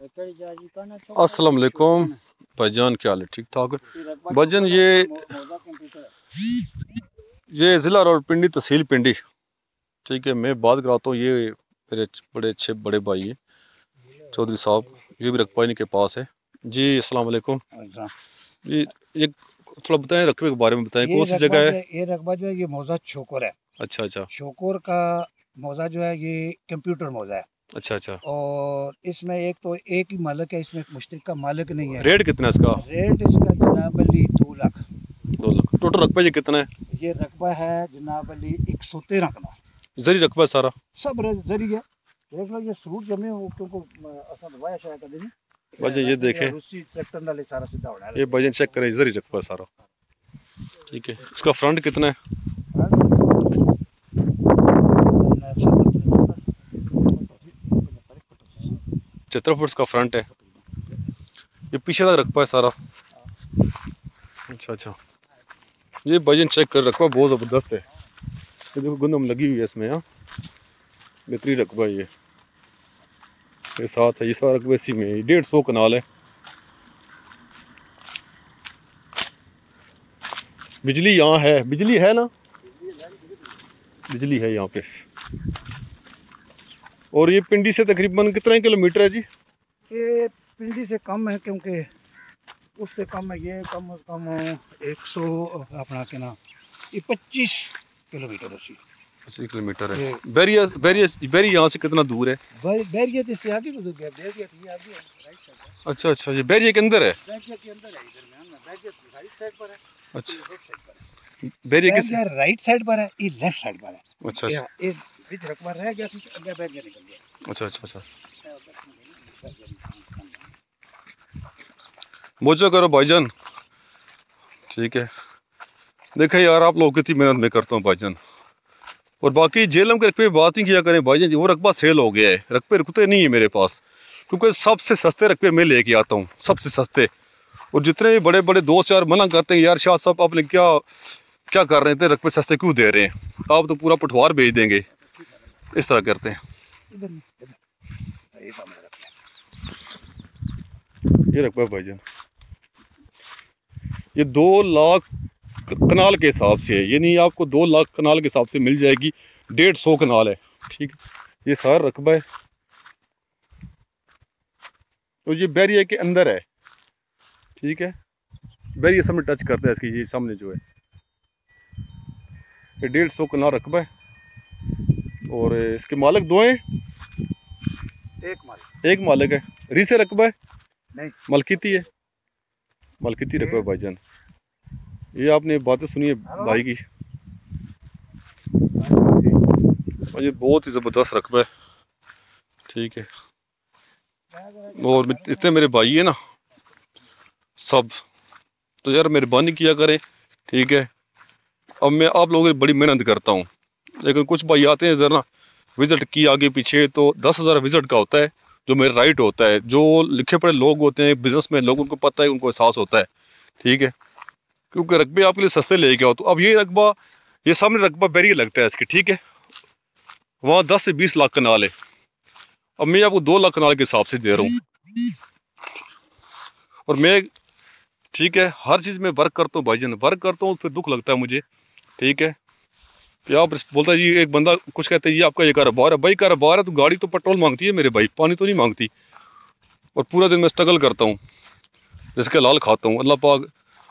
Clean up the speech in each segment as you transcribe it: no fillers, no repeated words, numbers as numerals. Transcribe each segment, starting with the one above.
अस्सलाम वालेकुम भाईजान, क्या हाल है? ठीक ठाक भाईजान। ये ज़िला रावलपिंडी, तहसील पिंडी, ठीक है। मैं बात कराता हूँ, ये मेरे बड़े अच्छे बड़े भाई है चौधरी साहब, ये भी रकबा इनके पास है जी। अस्सलाम वालेकुम जी। ये थोड़ा बताएं, रकबे के बारे में बताएं, कौन सी जगह है? ये रकबा जो है ये मौजा शोकोर है। अच्छा अच्छा। शोकोर का मौजा जो है ये कंप्यूटर मौजा है। अच्छा अच्छा। और इसमें एक तो एक ही मालिक है, इसमें मुश्तरक का मालिक नहीं है। रेट कितना है इसका? रेट इसका जनाब अली 2 लाख। 2 लाख। टोटल रकबा ये कितना है? ये रकबा है जनाब अली 113 कनाल। जरी रकबा सारा सब जरी है। देख लो ये सूट जमे हो, क्योंकि असा दवाया शायद कभी नहीं भाईजान। ये देखें, रूसी ट्रैक्टर नाले सारा सीधा हो रहा है। ये भाईजान चेक करें, जरी रकबा सारा, ठीक है। इसका फ्रंट कितना है? 70 फुट का फ्रंट है। ये पीछे तक रकबा है सारा। अच्छा अच्छा। ये भाईजान चेक कर, रकबा बहुत ज़बरदस्त है। ये देखो गंदम लगी हुई है इसमें। यहाँ बेहतरीन रकबा है ये साथ है। ये सारा रकबा इसी में 150 कनाल है। बिजली यहाँ है, बिजली है ना? बिजली है यहाँ पे। और ये पिंडी से तकरीबन कितने किलोमीटर है जी? ये पिंडी से कम है, क्योंकि उससे कम है। ये कम से कम 100 अपना के ना, ये 25 किलोमीटर 25 किलोमीटर है। बैरिया बैरिया बैरिया यहाँ से कितना दूर है? बैरिया तो इससे आगे गुजर गया। बैरिया तो ये आगे है, राइट साइड। अच्छा अच्छा। ये बैरिया के अंदर है? बैरिया के अंदर है, दरमियान में। बैरिया राइट साइड पर है। अच्छा। बैरिया किस राइट साइड पर है, ये लेफ्ट साइड पर है। अच्छा अच्छा। एक बीच रकबा रह गया, फिर आगे बैरिया निकल गया। अच्छा अच्छा अच्छा। मोजा करो भाईजान, ठीक है। देखे यार, आप लोग कितनी मेहनत मैं करता हूँ भाईजान। और बाकी जेलम के रकबे बात ही किया करें भाईजान, वो रकबा सेल हो गया है। रकबे रुकते नहीं है मेरे पास, क्योंकि सबसे सस्ते रकबे मैं लेके आता हूँ, सबसे सस्ते। और जितने भी बड़े बड़े दोस्त यार मना करते हैं, यार शाह साहब आपने क्या क्या कर रहे थे, रकबे सस्ते क्यों दे रहे हैं, आप तो पूरा पटवार भेज देंगे, इस तरह करते हैं। ये रकबा भाईजान, ये 2 लाख कनाल के हिसाब से है। ये नहीं आपको 2 लाख कनाल के हिसाब से मिल जाएगी, 150 कनाल है, ठीक है। ये सारा रकबा है। तो ये बैरिया के अंदर है, ठीक है। बैरिया सामने टच करता है इसकी, ये सामने जो है ये 150 कनाल रकबा है। और इसके मालिक 2 हैं, एक मालिक है। रीसे रकबा है नहीं, मलकीती है, मलकीती रकबा है भाईजान। ये आपने बातें सुनी है भाई की, और ये बहुत ही ज़बरदस्त रकबा है, ठीक है। और इतने मेरे भाई है ना सब, तो यार मेहरबानी किया करें, ठीक है। अब मैं आप लोगों की बड़ी मेहनत करता हूँ, लेकिन कुछ भाई आते हैं ज़रा विजिट की आगे पीछे, तो 10,000 विजिट का होता है, जो मेरा राइट होता है। जो लिखे पढ़े लोग होते हैं, बिजनेस में लोग, उनको पता है, उनको एहसास होता है, ठीक है। क्योंकि रकबे आपके लिए सस्ते ले गया हो। तो अब ये रकबा, ये सामने रकबा बैरिया लगता है इसके, ठीक है। वहाँ 10 से 20 लाख कनाल है। अब मैं आपको 2 लाख कनाल के हिसाब से दे रहा हूँ, और मैं, ठीक है, हर चीज़ में वर्क करता हूँ भाईजान, वर्क करता हूँ, फिर दुख लगता है मुझे, ठीक है। कि आप बोलता है जी, एक बंदा कुछ कहते हैं ये आपका ये कारोबार है। भाई कारोबार है तो गाड़ी तो पेट्रोल मांगती है मेरे भाई, पानी तो नहीं मांगती। और पूरा दिन मैं स्ट्रगल करता हूँ, जिसके लाल खाता हूँ। अल्लाह पाक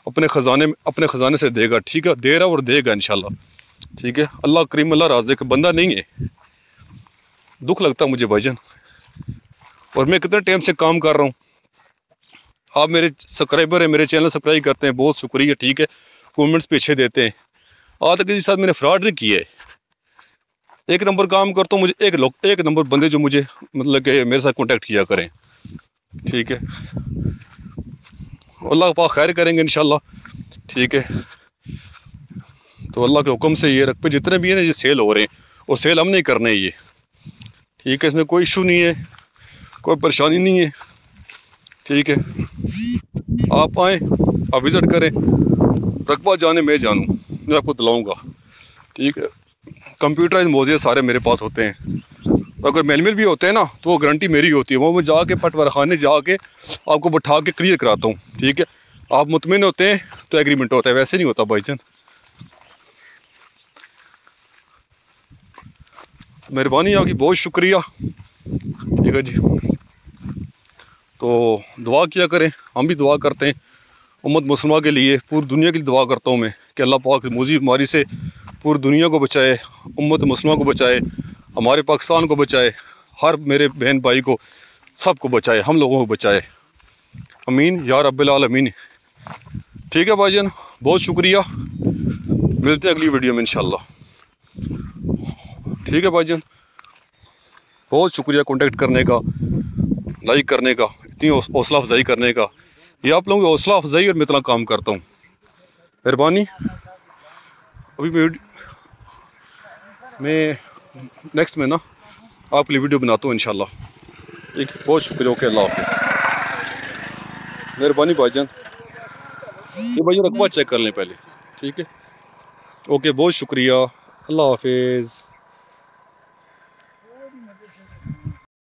अपने खजाने से देगा, ठीक है, दे रहा और देगा इंशाल्लाह, ठीक है। अल्लाह करीम, अल्लाह राज़िक बंदा नहीं है। दुख लगता है मुझे भाईजान। और मैं कितने टाइम से काम कर रहा हूँ, आप मेरे सब्सक्राइबर हैं, मेरे चैनल सब्सक्राइब करते हैं, बहुत शुक्रिया, ठीक है। कमेंट्स पीछे देते हैं। आज तक किसी साथ मैंने फ्रॉड नहीं किया है। एक नंबर काम करता हूँ, मुझे एक नंबर बंदे जो मुझे मतलब कि मेरे साथ कांटेक्ट किया करें, ठीक है। अल्लाह पाक खैर करेंगे इंशाल्लाह, ठीक है। तो अल्लाह के हुक्म से ये रकबे जितने भी हैं ना, ये सेल हो रहे हैं, और सेल हम नहीं करने ये, ठीक है। इसमें कोई इशू नहीं है, कोई परेशानी नहीं है, ठीक है। आप आए, आप विजिट करें, रकबा जाने मैं जानूँ, मैं आपको दिलाऊंगा, ठीक है। कंप्यूटराइज मौजे सारे मेरे पास होते हैं, तो अगर मेल भी होते हैं ना तो वो गारंटी मेरी होती है, वो मैं जाके पटवार खाने जाके आपको बैठा के क्लियर कराता हूँ, ठीक है। आप मुतमिन होते हैं तो एग्रीमेंट होता है, वैसे नहीं होता भाईजान। मेहरबानी आपकी, बहुत शुक्रिया, ठीक है जी। तो दुआ किया करें, हम भी दुआ करते हैं उम्मत मुसलमान के लिए, पूरी दुनिया के लिए दुआ करता हूँ मैं कि अल्लाह पाक मुज़ी बीमारी से पूरी दुनिया को बचाए, उम्मत मुसलमान को बचाए, हमारे पाकिस्तान को बचाए, हर मेरे बहन भाई को, सबको बचाए, हम लोगों को बचाए, अमीन या रब्बिल आलमीन। ठीक है भाईजान, बहुत शुक्रिया, मिलते हैं अगली वीडियो में इंशाल्लाह। ठीक है भाईजान, बहुत शुक्रिया कॉन्टेक्ट करने का, लाइक करने का, इतनी हौसला अफजाई करने का। ये आप लोगों की हौसला अफजाई और मैं इतना काम करता हूँ, मेहरबानी। अभी मैं नेक्स्ट में ना आपके लिए वीडियो बनाता हूँ इंशाल्लाह। ठीक, बहुत शुक्रिया, ओके, अल्लाह हाफिज़, मेहरबानी भाईजान। ये भाई रकबा चेक कर लें पहले, ठीक है, ओके, बहुत शुक्रिया, अल्लाह हाफिज़।